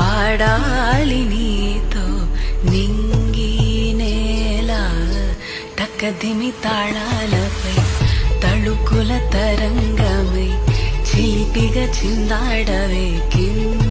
ఆడాలి నీతో నింగి నేల తక్కదిమి తాళాలపై తళుకుల తరంగమై చిలిపిగా చిందాడవే